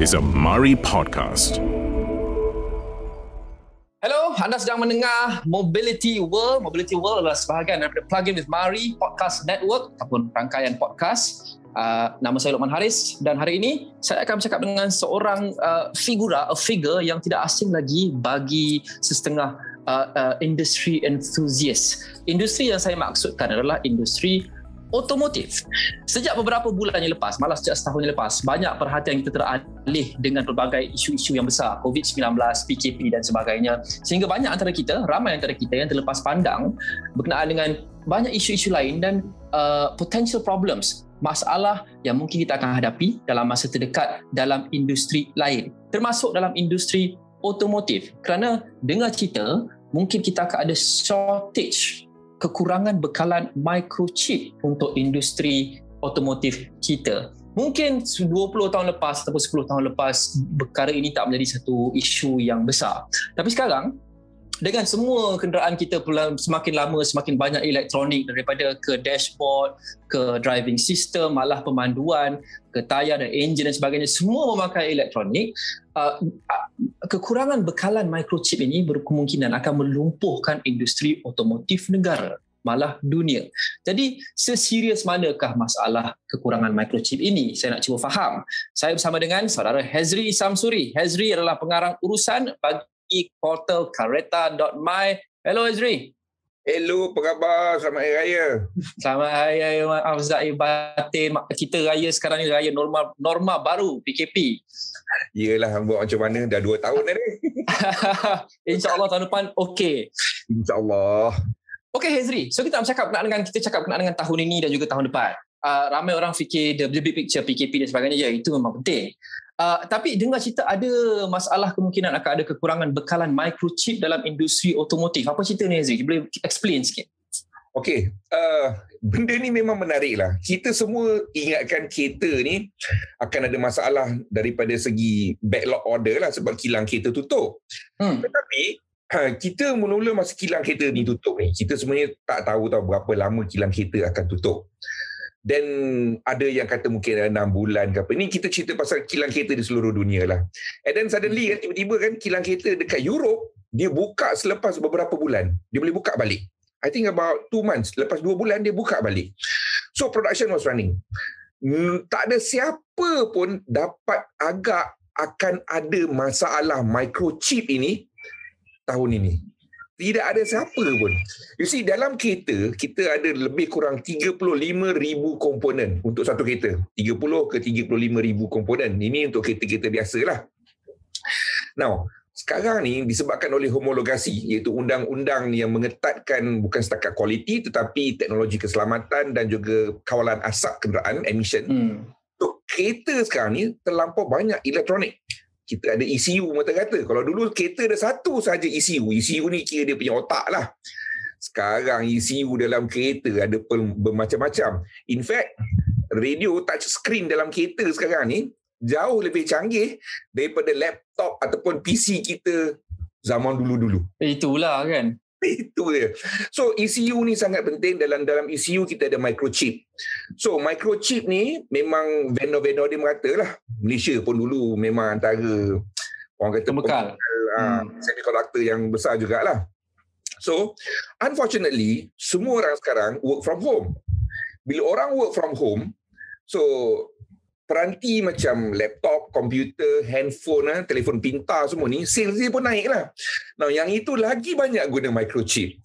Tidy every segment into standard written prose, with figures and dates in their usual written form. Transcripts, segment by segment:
is a Mari podcast. Hello, anda sedang mendengar Mobility World. Mobility World adalah sebahagian daripada Plug-in with Mari Podcast Network ataupun rangkaian podcast. Nama saya Luqman Haris dan hari ini saya akan bercakap dengan seorang figure yang tidak asing lagi bagi setengah industri enthusiast. Industri yang saya maksudkan adalah industri otomotif. Sejak beberapa bulan yang lepas, malah sejak setahun yang lepas, banyak perhatian kita teralih dengan pelbagai isu-isu yang besar, COVID-19, PKP dan sebagainya. Sehingga banyak antara kita, ramai antara kita yang terlepas pandang berkenaan dengan banyak isu-isu lain dan potential problems, masalah yang mungkin kita akan hadapi dalam masa terdekat dalam industri lain, termasuk dalam industri otomotif. Kerana dengar cerita, mungkin kita akan ada shortage, kekurangan bekalan microchip untuk industri otomotif kita. Mungkin 20 tahun lepas ataupun 10 tahun lepas perkara ini tak menjadi satu isu yang besar. Tapi sekarang dengan semua kenderaan kita semakin lama semakin banyak elektronik, daripada ke dashboard, ke driving system, malah pemanduan, ke tayar dan enjin dan sebagainya, semua memakai elektronik. Kekurangan bekalan microchip ini berkemungkinan akan melumpuhkan industri otomotif negara, malah dunia. Jadi seserius manakah masalah kekurangan microchip ini? Saya nak cuba faham. Saya bersama dengan saudara Hezri Samsuri. Hezri adalah pengarang urusan bagi portal Kareta.my. Hello Hezri. Hello, apa khabar? Selamat Hari Raya. Selamat Hari Raya Afzai Batin. Kita raya sekarang ni raya norma baru, PKP. Yelah, buat macam mana? Dah 2 tahun dah ni. InsyaAllah tahun depan okey. InsyaAllah. Okey Hezri, so kita nak cakap berkenaan dengan tahun ini dan juga tahun depan. Ramai orang fikir the big picture, PKP dan sebagainya, ya itu memang penting. Tapi dengar cerita ada masalah kemungkinan akan ada kekurangan bekalan microchip dalam industri otomotif. Apa cerita ni Hezri? Boleh explain sikit? Okey, benda ni memang menarik lah. Kita semua ingatkan kereta ni akan ada masalah daripada segi backlog order lah sebab kilang kereta tutup. Tetapi kita mula-mula masa kilang kereta ni tutup ni, kita sebenarnya tak tahu berapa lama kilang kereta akan tutup. Dan ada yang kata mungkin 6 bulan ke apa. Ni kita cerita pasal kilang kereta di seluruh dunia lah. And then suddenly kan, tiba-tiba kan kilang kereta dekat Europe, dia buka selepas beberapa bulan. Dia boleh buka balik. I think about 2 months. Lepas 2 bulan dia buka balik. So production was running. Tak ada siapa pun dapat agak akan ada masalah microchip ini tahun ini. Tidak ada siapa pun. You see, dalam kereta, kita ada lebih kurang 35,000 komponen untuk satu kereta. 30 ke 35,000 komponen. Ini untuk kereta-kereta biasa lah. Now, sekarang ni disebabkan oleh homologasi, iaitu undang-undang yang mengetatkan bukan setakat kualiti tetapi teknologi keselamatan dan juga kawalan asap kenderaan, emission. Untuk kereta sekarang ni terlampau banyak elektronik. Kita ada ECU mata kata. Kalau dulu kereta ada satu saja ECU. ECU ni kira dia punya otak lah. Sekarang ECU dalam kereta ada bermacam-macam. In fact, radio touch screen dalam kereta sekarang ni jauh lebih canggih daripada laptop ataupun PC kita zaman dulu-dulu. Itulah kan. Itu dia. So ECU ni sangat penting. Dalam ECU kita ada microchip. So microchip ni memang vendor-vendor dia merata lah. Malaysia pun dulu memang antara orang kata pembekal semiconductor yang besar jugalah. So unfortunately semua orang sekarang work from home. Bila orang work from home, so peranti macam laptop, komputer, handphone, telefon pintar semua ni, sales dia pun naik lah. Nah, yang itu lagi banyak guna microchip.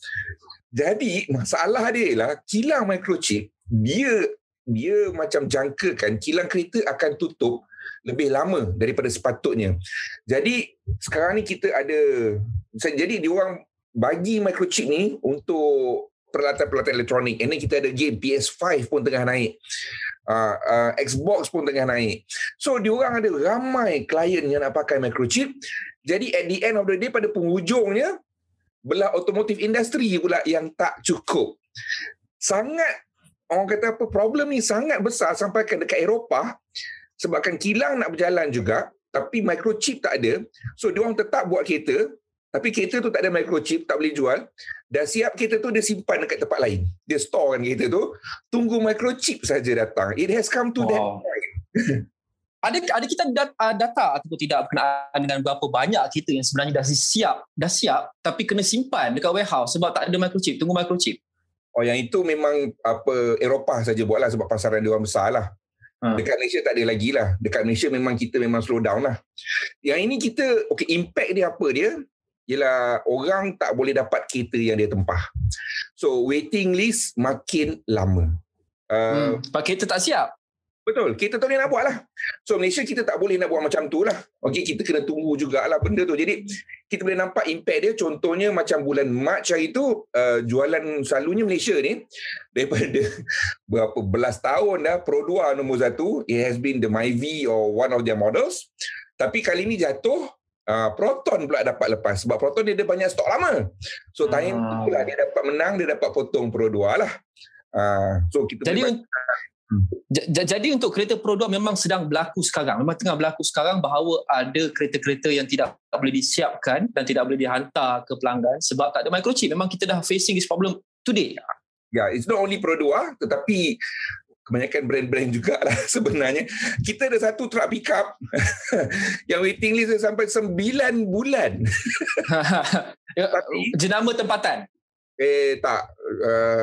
Jadi, masalah dia ialah kilang microchip, dia macam jangkakan kilang kereta akan tutup lebih lama daripada sepatutnya. Jadi, sekarang ni kita ada, jadi diorang bagi microchip ni untuk peralatan-peralatan elektronik. Ini kita ada game PS5 pun tengah naik. Xbox pun tengah naik. So diorang ada ramai klien yang nak pakai microchip. Jadi at the end of the day, pada penghujungnya belah automotive industry pula yang tak cukup. Sangat, orang kata apa, problem ni sangat besar sampai ke dekat Eropah sebabkan kilang nak berjalan juga tapi microchip tak ada. So diorang tetap buat kereta tapi kereta tu tak ada microchip, tak boleh jual. Dah siap kereta tu dia simpan dekat tempat lain. Dia storekan kereta tu, tunggu microchip saja datang. It has come to that point. Ada kita data ataupun tidak berkenaan dengan berapa banyak kereta yang sebenarnya dah siap tapi kena simpan dekat warehouse sebab tak ada microchip, tunggu microchip. Yang itu memang Eropah saja buatlah sebab pasaran dia orang besar lah. Dekat Malaysia tak ada lagi lah. Dekat Malaysia memang kita memang slow down lah. Yang ini kita, impact dia apa dia? Ialah orang tak boleh dapat kereta yang dia tempah. So waiting list makin lama. Sebab kereta tak siap. Betul, kita tak boleh nak buat lah. So Malaysia kita tak boleh nak buat macam tu lah. Kita kena tunggu jugalah benda tu. Jadi kita boleh nampak impact dia. Contohnya macam bulan Mac hari tu, jualan selalunya Malaysia ni, daripada berapa belas tahun dah, Pro 2 nombor 1, it has been the Myvi or one of their models. Tapi kali ni jatuh, Proton pula dapat lepas. Sebab Proton dia ada banyak stok lama. So time tu lah dia dapat menang, dia dapat potong Pro 2 lah. So kita Jadi untuk kereta Pro 2 memang sedang berlaku sekarang. Memang tengah berlaku sekarang bahawa ada kereta-kereta yang tidak boleh disiapkan dan tidak boleh dihantar ke pelanggan sebab tak ada microchip. Memang kita dah facing this problem today. Yeah, it's not only Pro 2 tetapi kebanyakan brand-brand jugalah sebenarnya. Kita ada satu truck pickup yang waiting list sampai 9 bulan. Jenama tempatan? Tak.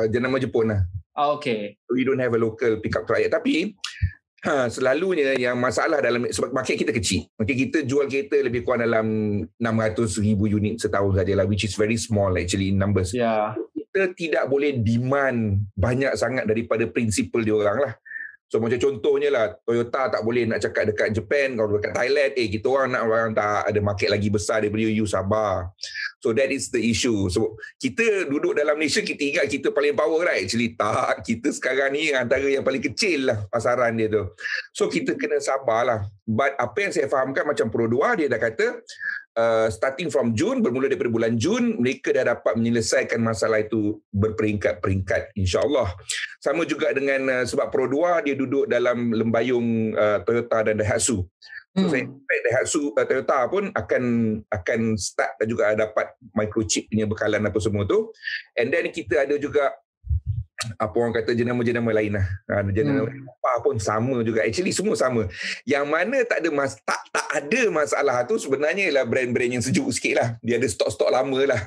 Jenama Jepun lah. Okay. We don't have a local pickup truck yet. Tapi selalunya yang masalah dalam sebab market kita kecil. Market kita jual kereta lebih kurang dalam 600,000 unit setahun sajalah, which is very small actually in numbers. Yeah. Kita tidak boleh demand banyak sangat daripada prinsipal dia orang lah. So macam contohnya lah, Toyota tak boleh nak cakap dekat Japan, kalau dekat Thailand, kita orang nak orang tak ada market lagi besar daripada you sabar. So that is the issue. So kita duduk dalam Malaysia, kita ingat kita paling power, right? Actually tak, kita sekarang ni antara yang paling kecil lah pasaran dia tu. So kita kena sabarlah. But apa yang saya fahamkan macam Pro 2, dia dah kata starting from June, bermula daripada bulan Jun, mereka dah dapat menyelesaikan masalah itu berperingkat-peringkat, insyaAllah. Sama juga dengan sebab Pro 2 dia duduk dalam lembayung Toyota dan Daihatsu. So saya expect Daihatsu, Toyota pun akan start juga dapat microchip punya bekalan apa semua tu. And then kita ada juga apa orang kata jenama-jenama lain lah. Jenama apa pun sama juga. Actually semua sama. Yang mana tak ada masalah tu sebenarnya ialah brand-brand yang sejuk sikit lah. Dia ada stok-stok lama lah.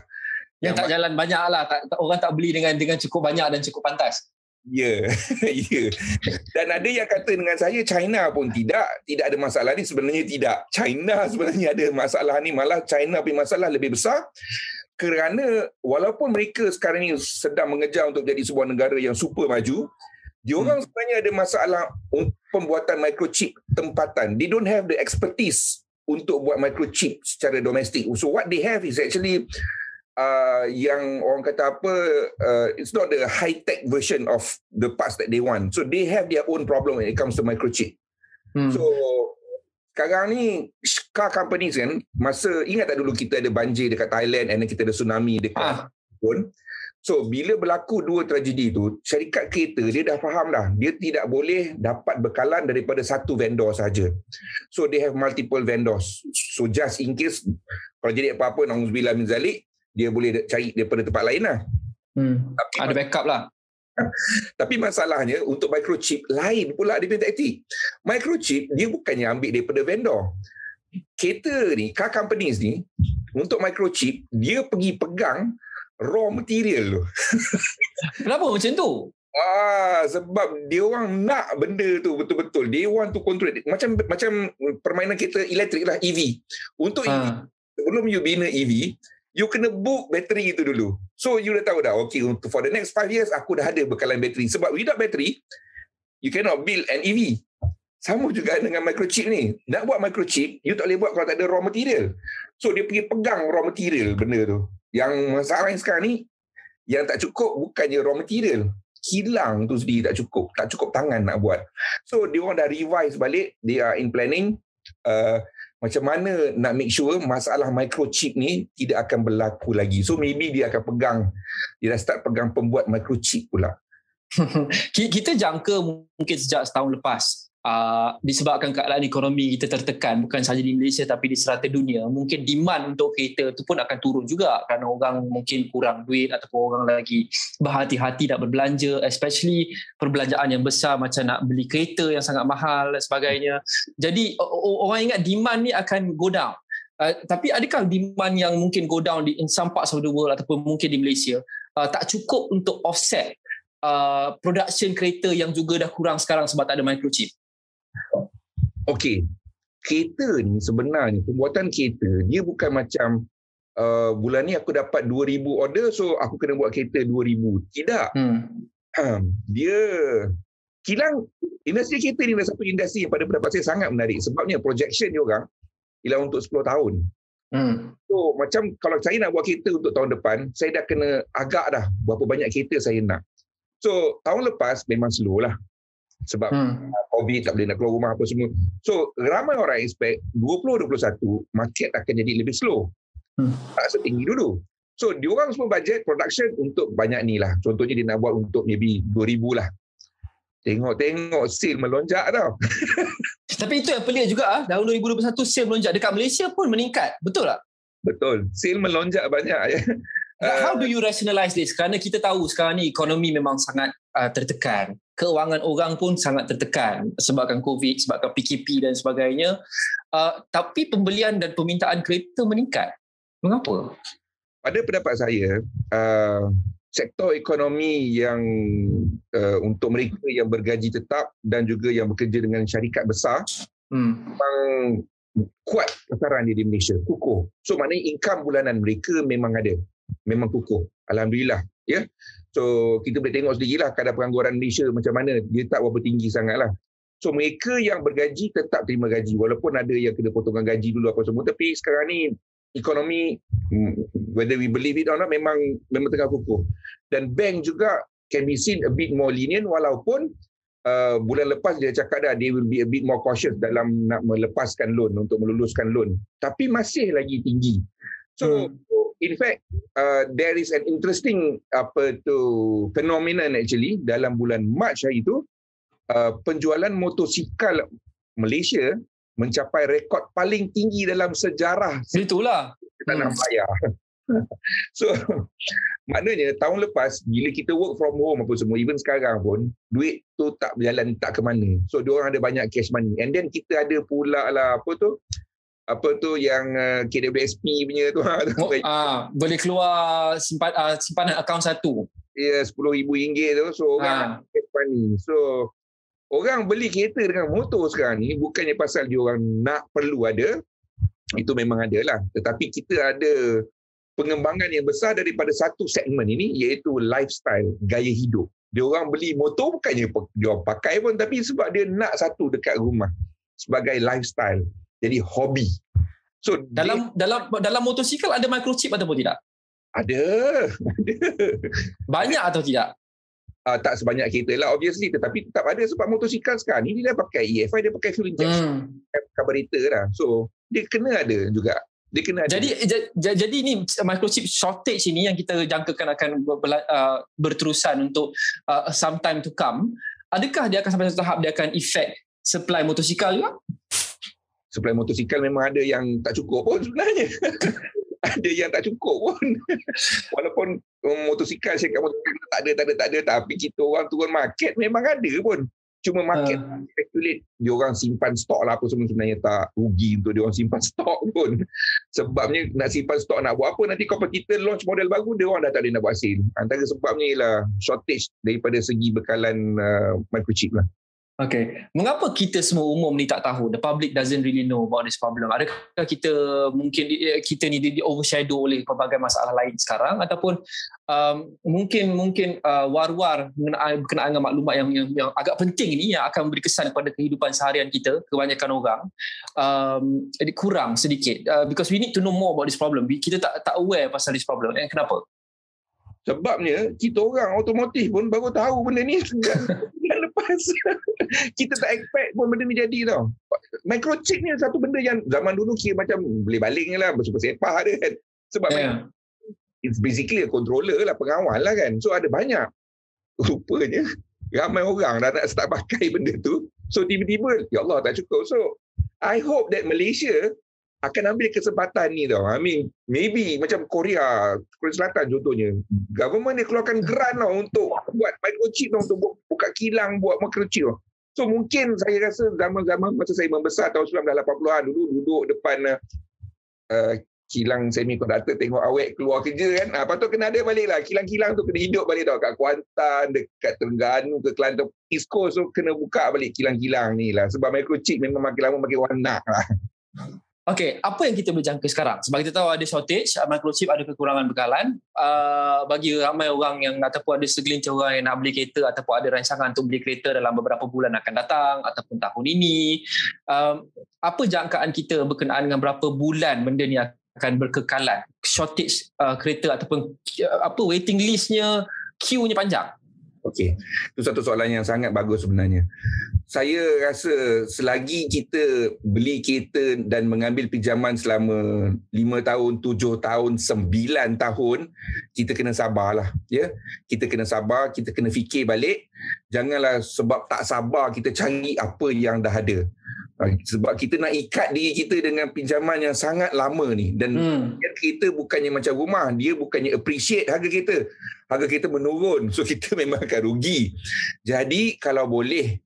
Yang tak jalan banyak lah. Orang tak beli dengan cukup banyak dan cukup pantas. Ya. Yeah. Dan ada yang kata dengan saya China pun tidak ada masalah ni. Sebenarnya tidak. China sebenarnya ada masalah ni. Malah China punya masalah lebih besar. Kerana walaupun mereka sekarang ni sedang mengejar untuk jadi sebuah negara yang super maju, diorang sebenarnya ada masalah pembuatan microchip tempatan. They don't have the expertise untuk buat microchip secara domestik. So what they have is actually yang orang kata apa, it's not the high-tech version of the parts that they want. So they have their own problem when it comes to microchip. So sekarang ni car companies kan, masa ingat tak dulu kita ada banjir dekat Thailand and kita ada tsunami dekat pun. So bila berlaku dua tragedi tu, syarikat kereta dia dah faham dah, dia tidak boleh dapat bekalan daripada satu vendor saja. So they have multiple vendors. So just in case kalau jadi apa-apa, na'udzubillah min zalik, dia boleh cari daripada tempat lain lah. Tapi ada backup lah. Tapi masalahnya untuk microchip lain pula dia punya taktik. Microchip dia bukannya ambil daripada vendor. Kereta ni, car companies ni, untuk microchip dia pergi pegang raw material tu. Kenapa macam tu? Sebab dia orang nak benda tu betul-betul. They want to control it. Macam permainan kereta elektrik lah, EV. Untuk EV, sebelum you bina EV, you kena book bateri itu dulu. So you dah tahu dah, okay, for the next 5 years aku dah ada bekalan bateri. Sebab without bateri, you cannot build an EV. Sama juga dengan microchip ni. Nak buat microchip, you tak boleh buat kalau tak ada raw material. So dia pergi pegang raw material benda tu. Yang masalah yang sekarang ni, yang tak cukup bukannya raw material. Kilang tu sendiri tak cukup. Tak cukup tangan nak buat. So dia orang dah revise balik. They are in planning macam mana nak make sure masalah microchip ni tidak akan berlaku lagi. So maybe dia akan pegang, dia dah start pegang pembuat microchip pula. Kita jangka mungkin sejak setahun lepas disebabkan keadaan ekonomi kita tertekan, bukan sahaja di Malaysia tapi di serata dunia, mungkin demand untuk kereta tu pun akan turun juga kerana orang mungkin kurang duit ataupun orang lagi berhati-hati nak berbelanja, especially perbelanjaan yang besar macam nak beli kereta yang sangat mahal dan sebagainya. Jadi orang ingat demand ni akan go down. Tapi adakah demand yang mungkin go down in some parts of the world ataupun mungkin di Malaysia tak cukup untuk offset production kereta yang juga dah kurang sekarang sebab tak ada microchip? Okey, kereta ni sebenarnya, pembuatan kereta dia bukan macam bulan ni aku dapat 2,000 order so aku kena buat kereta 2,000. Tidak. Dia kilang industri kereta ni adalah satu industri yang pada pendapat saya sangat menarik sebabnya projection dia orang ialah untuk 10 tahun. So macam kalau saya nak buat kereta untuk tahun depan, saya dah kena agak dah berapa banyak kereta saya nak. So tahun lepas memang slow lah sebab COVID, tak boleh nak keluar rumah apa semua. So ramai orang expect 2021 market akan jadi lebih slow, tak setinggi dulu. So diorang semua budget production untuk banyak ni lah. Contohnya dia nak buat untuk maybe 2,000 lah. Tengok sale melonjak tau. Tapi itu yang pelik juga tahun 2021 sale melonjak. Dekat Malaysia pun meningkat, betul tak? Betul, sale melonjak banyak. How do you rationalize this? Kerana kita tahu sekarang ni ekonomi memang sangat tertekan. Kewangan orang pun sangat tertekan sebabkan COVID, sebabkan PKP dan sebagainya. Tapi pembelian dan permintaan kereta meningkat. Mengapa? Pada pendapat saya, sektor ekonomi yang untuk mereka yang bergaji tetap dan juga yang bekerja dengan syarikat besar memang kuat pasaran di Malaysia, kukuh. So maknanya income bulanan mereka memang ada, memang kukuh. Alhamdulillah, ya. So kita boleh tengok sendirilah kadar pengangguran Malaysia macam mana, dia tak berapa tinggi sangatlah. So mereka yang bergaji tetap terima gaji walaupun ada yang kena potongan gaji dulu apa semua, tapi sekarang ni ekonomi, whether we believe it or not, memang tengah kukuh. Dan bank juga can be seen a bit more lenient walaupun bulan lepas dia cakap dah they will be a bit more cautious dalam nak melepaskan loan, untuk meluluskan loan. Tapi masih lagi tinggi. So in fact there is an interesting phenomenon actually dalam bulan Mac hari itu, penjualan motosikal Malaysia mencapai rekod paling tinggi dalam sejarah. Itulah. Tanah Maya. So maknanya tahun lepas bila kita work from home apa semua, even sekarang pun duit tu tak berjalan tak ke mana. So diorang ada banyak cash money. And then kita ada pula lah apa tu yang KWSP punya tu. Boleh keluar simpanan akaun satu. Ya, RM10,000 tu. So orang cash money. So orang beli kereta dengan motor sekarang ni bukannya pasal diorang nak perlu ada. Itu memang ada lah. Tetapi kita ada pengembangan yang besar daripada satu segmen ini, iaitu lifestyle, gaya hidup. Dia orang beli motor bukannya dia orang pakai pun, tapi sebab dia nak satu dekat rumah sebagai lifestyle. Jadi hobi. So dalam motosikal ada microchip ataupun tidak? Ada. Banyak atau tidak? Tak sebanyak kereta lah obviously, tetapi tetap ada sebab motosikal sekarang ni dia dah pakai EFI, dia pakai fuel injection, carburetor lah. So dia kena ada juga. Dia kena ada. Jadi ni microchip shortage ini yang kita jangkakan akan berterusan untuk some time to come. Adakah dia akan sampai satu tahap dia akan effect supply motosikal juga? Supply motosikal memang ada yang tak cukup pun sebenarnya. Ada yang tak cukup pun. Walaupun motosikal, syarikat motosikal tak ada, tapi kita orang turun market memang ada pun. Cuma market speculate, dia orang simpan stok lah apa semua, sebenarnya tak rugi untuk dia orang simpan stok pun. Sebabnya nak simpan stok nak buat apa, nanti kalau kita launch model baru, dia orang dah tak ada nak buat sale. Antara sebabnya ialah shortage daripada segi bekalan microchip lah. Okay. Mengapa kita semua umum ni tak tahu? The public doesn't really know about this problem. Adakah kita ni di overshadow oleh pelbagai masalah lain sekarang, ataupun mungkin war-war berkenaan dengan maklumat yang agak penting ni yang akan memberi kesan kepada kehidupan seharian kita, kebanyakan orang kurang sedikit, because we need to know more about this problem. Kita tak aware pasal this problem. Kenapa? Sebabnya kita orang otomotif pun baru tahu benda ni yang lepas. Kita tak expect pun benda ni jadi tau. Microchip ni satu benda yang zaman dulu kira macam boleh baling lah, bersepah ada kan. Sebab it's basically a controller lah, pengawal lah kan. So ada banyak. Rupanya ramai orang dah nak start pakai benda tu So tiba-tiba, ya Allah tak cukup. So I hope that Malaysia akan ambil kesempatan ni tau. I mean, maybe macam Korea Selatan contohnya. Government dia keluarkan grant tau untuk buat microchip tau, untuk buka kilang, buat microchip tau. So mungkin saya rasa zaman-zaman masa saya membesar tahun 1980-an dulu duduk depan kilang semiconductor, tengok awet keluar kerja kan. Lepas tu kena ada balik lah. Kilang-kilang tu kena hidup balik tau. Kat Kuantan, dekat Terengganu ke Kelantan, East Coast tu kena buka balik kilang-kilang ni lah. Sebab microchip memang makin lama makin wanak lah. Okay, apa yang kita boleh jangka sekarang? Sebab kita tahu ada shortage, microchip ada kekurangan bekalan. Bagi ramai orang yang ataupun ada segelintir orang yang nak beli kereta ataupun ada rancangan untuk beli kereta dalam beberapa bulan akan datang ataupun tahun ini. Apa jangkaan kita berkenaan dengan berapa bulan benda ni akan berkekalan? Shortage kereta ataupun waiting listnya, queue-nya panjang. Okey, itu satu soalan yang sangat bagus sebenarnya. Saya rasa selagi kita beli kereta dan mengambil pinjaman selama 5 tahun, 7 tahun, 9 tahun, kita kena sabarlah. Ya? Kita kena sabar, kita kena fikir balik. Janganlah sebab tak sabar kita cari apa yang dah ada. Sebab kita nak ikat diri kita dengan pinjaman yang sangat lama ni. Dan kereta bukannya macam rumah, dia bukannya appreciate harga kereta. Harga kereta menurun, so kita memang akan rugi. Jadi kalau boleh,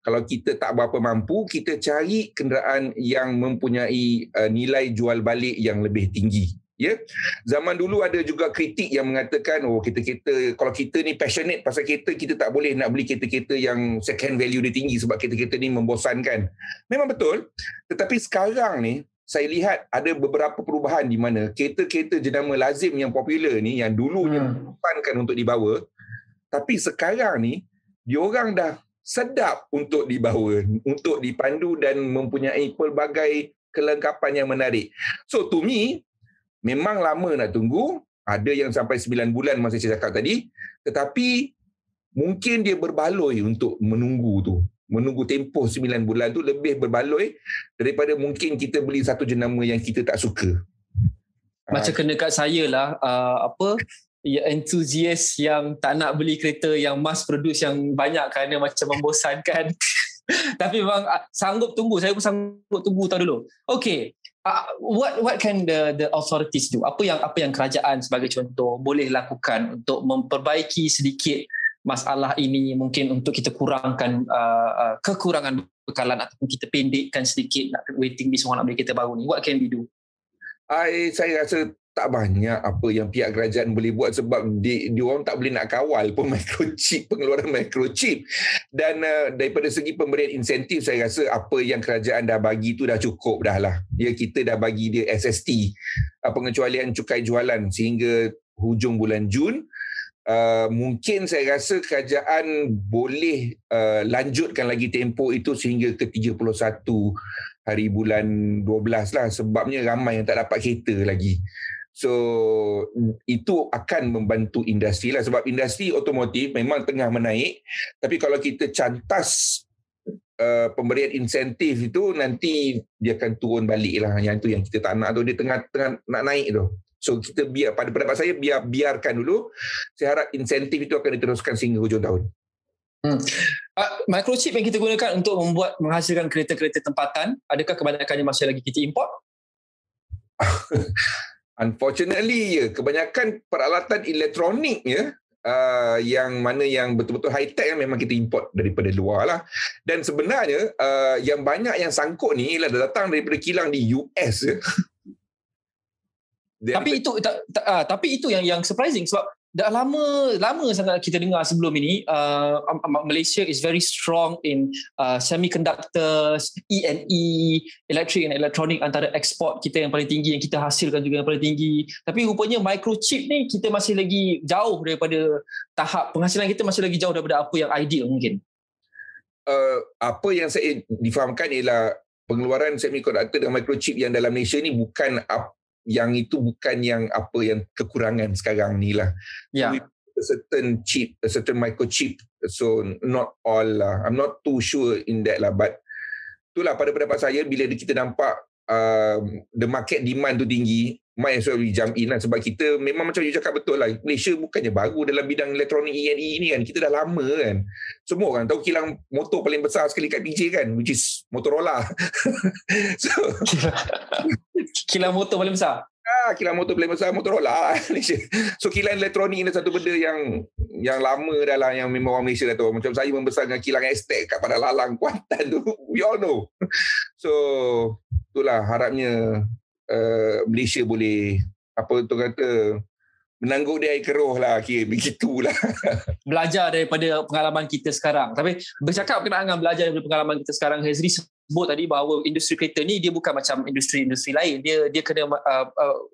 kalau kita tak berapa mampu, kita cari kenderaan yang mempunyai nilai jual balik yang lebih tinggi. Ya, zaman dulu ada juga kritik yang mengatakan, kereta-kereta, kalau kita ni passionate pasal kereta, kita tak boleh nak beli kereta-kereta yang second value dia tinggi sebab kereta-kereta ni membosankan. Memang betul, tetapi sekarang ni saya lihat ada beberapa perubahan di mana kereta-kereta jenama lazim yang popular ni, yang dulunya membosankan untuk dibawa, tapi sekarang ni diorang dah sedap untuk dibawa, untuk dipandu dan mempunyai pelbagai kelengkapan yang menarik. So to me, memang lama nak tunggu, ada yang sampai 9 bulan masa saya cakap tadi, tetapi mungkin dia berbaloi untuk menunggu tu. Menunggu tempoh 9 bulan tu lebih berbaloi daripada mungkin kita beli satu jenama yang kita tak suka. Macam kena kat saya lah, enthusiast yang tak nak beli kereta yang mass produce yang banyak kerana macam membosankan. Tapi memang sanggup tunggu, saya pun sanggup tunggu tahu dulu. Okay. What can the authorities do? Apa yang kerajaan sebagai contoh boleh lakukan untuk memperbaiki sedikit masalah ini, mungkin untuk kita kurangkan kekurangan bekalan ataupun kita pendekkan sedikit nak waiting list orang nak beli kereta baru ni. What can we do? Saya rasa tak banyak apa yang pihak kerajaan boleh buat sebab dia orang tak boleh nak kawal pun pengeluaran microchip. Dan daripada segi pemberian insentif, saya rasa apa yang kerajaan dah bagi tu dah cukup dah lah. Kita dah bagi dia SST, pengecualian cukai jualan sehingga hujung bulan Jun. Mungkin saya rasa kerajaan boleh lanjutkan lagi tempoh itu sehingga ke 31 hari bulan 12 lah, sebabnya ramai yang tak dapat kereta lagi. So itu akan membantu industri lah, sebab industri otomotif memang tengah menaik, tapi kalau kita cantas pemberian insentif itu, nanti dia akan turun balik lah. Yang itu yang kita tak nak tu, dia tengah nak naik tu. So kita pada pendapat saya biarkan dulu. Saya harap insentif itu akan diteruskan sehingga hujung tahun. Microchip yang kita gunakan untuk menghasilkan kereta-kereta tempatan, adakah kebanyakannya masih lagi kita import? Unfortunately, kebanyakan peralatan elektronik yang mana yang betul-betul high-tech memang kita import daripada luar lah. Dan sebenarnya yang banyak yang sangkut ni ialah datang daripada kilang di US. Tapi itu yang surprising, sebab dah lama sangat kita dengar sebelum ini Malaysia is very strong in semiconductors, E&E, electric and electronic, antara ekspor kita yang paling tinggi, yang kita hasilkan juga yang paling tinggi. Tapi rupanya microchip ni kita masih lagi jauh daripada tahap penghasilan kita, masih lagi jauh daripada apa yang ideal mungkin. Apa yang saya difahamkan ialah pengeluaran semiconductor dan microchip yang dalam Malaysia ni bukan yang kekurangan sekarang ni lah. Yeah. A certain microchip. So not all lah. I'm not too sure in that lah. But itulah pada pendapat saya, bila kita nampak the market demand tu tinggi, might as well we jump in lah. Sebab kita memang macam you cakap betul lah, Malaysia bukannya baru dalam bidang elektronik E&E ni kan. Kita dah lama kan. Semua orang tahu kilang motor paling besar sekali kat PJ kan, which is Motorola. So kilang motor paling besar. Kilang motor paling besar Motorola Malaysia. So kilang elektronik ni satu benda yang lama dah lah, yang memang orang Malaysia dah tahu. Macam saya membesarkan kilang Aztec kat Padang Lalang, Kuantan tu, we all know. So itulah harapnya Malaysia boleh menangguk di air keruh lah, kira begitulah. Belajar daripada pengalaman kita sekarang. Tapi bercakap berkenaan dengan belajar daripada pengalaman kita sekarang, Hazri sebut tadi bahawa industri kereta ni dia bukan macam industri-industri lain. Dia kena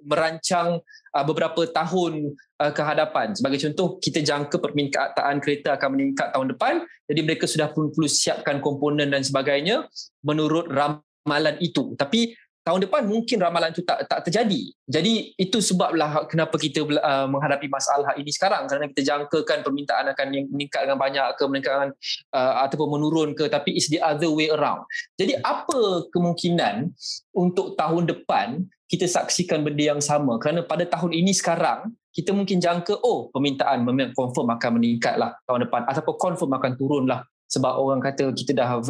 merancang beberapa tahun ke hadapan. Sebagai contoh, kita jangka permintaan kereta akan meningkat tahun depan. Jadi mereka sudah perlu siapkan komponen dan sebagainya menurut ramalan itu. Tapi tahun depan mungkin ramalan itu tak terjadi. Jadi itu sebablah kenapa kita menghadapi masalah ini sekarang, kerana kita jangkakan permintaan akan meningkat dengan banyak ke meningkat ataupun menurun ke, tapi it's the other way around. Jadi apa kemungkinan untuk tahun depan kita saksikan benda yang sama? Kerana pada tahun ini sekarang kita mungkin jangka permintaan confirm akan meningkat lah tahun depan, ataupun confirm akan turun lah. Sebab orang kata kita dah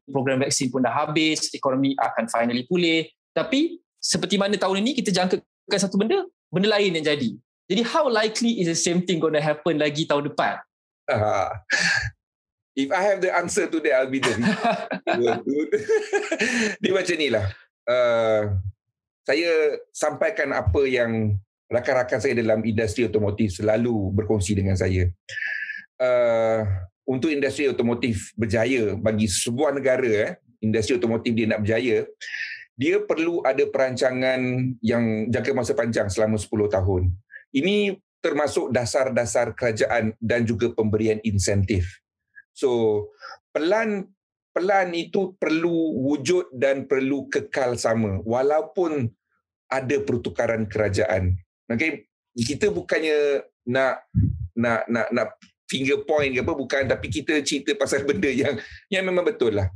program vaksin pun dah habis, ekonomi akan finally pulih. Tapi seperti mana tahun ini kita jangkakan satu benda lain yang jadi. Jadi how likely is the same thing going to happen lagi tahun depan? If I have the answer to that, I'll be there. Dia macam ni lah. Saya sampaikan apa yang rakan-rakan saya dalam industri otomotif selalu berkongsi dengan saya. Untuk industri otomotif berjaya, bagi sebuah negara, industri otomotif dia nak berjaya, dia perlu ada perancangan yang jangka masa panjang selama 10 tahun. Ini termasuk dasar-dasar kerajaan dan juga pemberian insentif. So, pelan itu perlu wujud dan perlu kekal sama, walaupun ada pertukaran kerajaan. Okay? Kita bukannya nak finger point ke apa, bukan, tapi kita cerita pasal benda yang memang betul lah.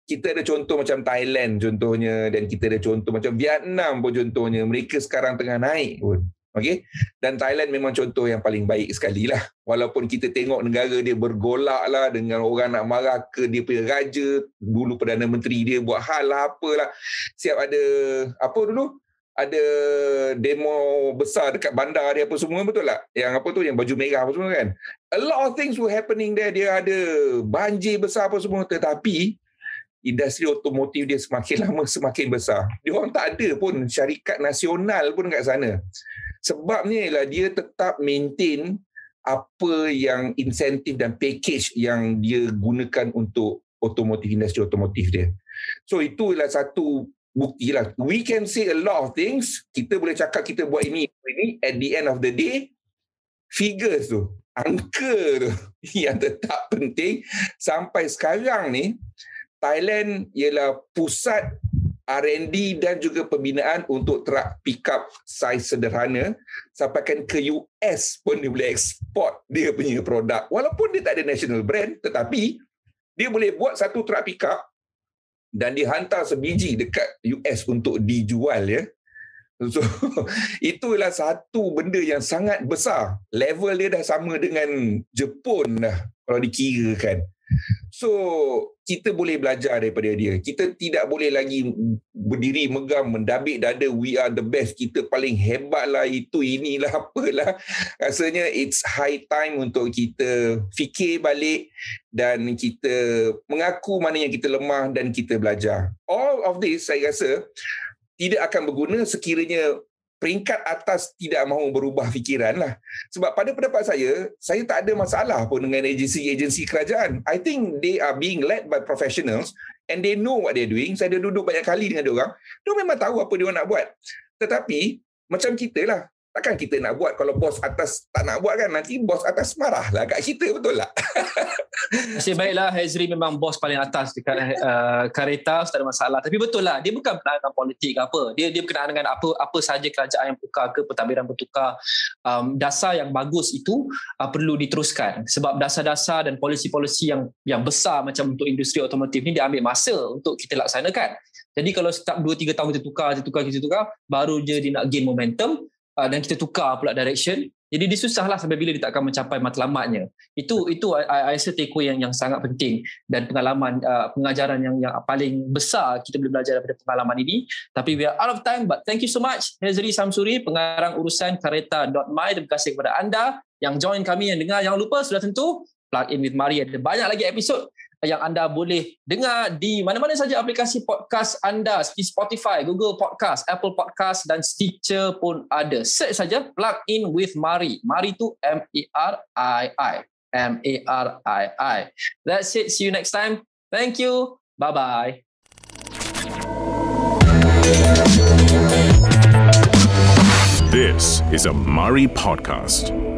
Kita ada contoh macam Thailand contohnya, dan kita ada contoh macam Vietnam pun contohnya, mereka sekarang tengah naik pun. Okay? Dan Thailand memang contoh yang paling baik sekali lah. Walaupun kita tengok negara dia bergolak lah dengan orang nak marah ke dia punya raja, dulu Perdana Menteri dia buat hal lah apalah. Siap ada ada demo besar dekat bandar dia apa semua, betul tak? Yang baju merah apa semua kan. A lot of things were happening there. Dia ada banjir besar apa semua, tetapi industri otomotif dia semakin lama semakin besar. Dia orang tak ada pun syarikat nasional pun kat sana. Sebabnya ialah dia tetap maintain apa yang insentif dan package yang dia gunakan untuk industri otomotif dia. So itulah satu bukti lah. We can say a lot of things. Kita boleh cakap kita buat ini. At the end of the day, figures tu, angka tu yang tetap penting. Sampai sekarang ni, Thailand ialah pusat R&D dan juga pembinaan untuk truk pick-up saiz sederhana. Sampaikan ke US pun dia boleh eksport dia punya produk. Walaupun dia tak ada national brand, tetapi dia boleh buat satu truk pick-up dan dihantar sebiji dekat US untuk dijual, ya. So, itulah satu benda yang sangat besar. Level dia dah sama dengan Jepun dah kalau dikirakan. So, kita boleh belajar daripada dia. Kita tidak boleh lagi berdiri megam, mendabik dada, we are the best, kita paling hebat lah, itu inilah apalah. Rasanya it's high time untuk kita fikir balik dan kita mengaku mana yang kita lemah dan kita belajar. All of this saya rasa tidak akan berguna sekiranya peringkat atas tidak mahu berubah fikiran lah. Sebab pada pendapat saya tak ada masalah pun dengan agensi-agensi kerajaan. I think they are being led by professionals and they know what they're doing. Saya dah duduk banyak kali dengan diorang. Diorang memang tahu apa diorang nak buat. Tetapi macam kita lah. Takkan kita nak buat kalau bos atas tak nak buat kan, nanti bos atas marah lah kat kita, betul tak? Nasib baiklah Hazri memang bos paling atas dekat kereta, tak ada masalah. Tapi betul lah, dia bukan berkenaan dengan politik ke apa. Dia berkenaan dengan apa sahaja kerajaan yang tukar ke pentadbiran bertukar. Dasar yang bagus itu perlu diteruskan. Sebab dasar-dasar dan polisi-polisi yang besar macam untuk industri otomotif ni dia ambil masa untuk kita laksanakan. Jadi kalau setiap 2-3 tahun kita tukar, baru je dia nak gain momentum dan kita tukar pula direction. Jadi dia susahlah sampai bila dia tak akan mencapai matlamatnya. Itu I rasa takeaway yang sangat penting dan pengalaman pengajaran yang paling besar kita boleh belajar daripada pengalaman ini. Tapi we are out of time, but thank you so much Hazri Samsuri, pengarang urusan Kareta.my. Terima kasih kepada anda yang join kami, yang dengar. Jangan lupa sudah tentu Plug In with Mari ada banyak lagi episod yang anda boleh dengar di mana-mana saja aplikasi podcast anda, seperti Spotify, Google Podcast, Apple Podcast dan Stitcher pun ada. Search saja Plug In with Mari. Mari tu M-A-R-I-I. M-A-R-I-I. That's it. See you next time. Thank you. Bye-bye. This is a Mari podcast.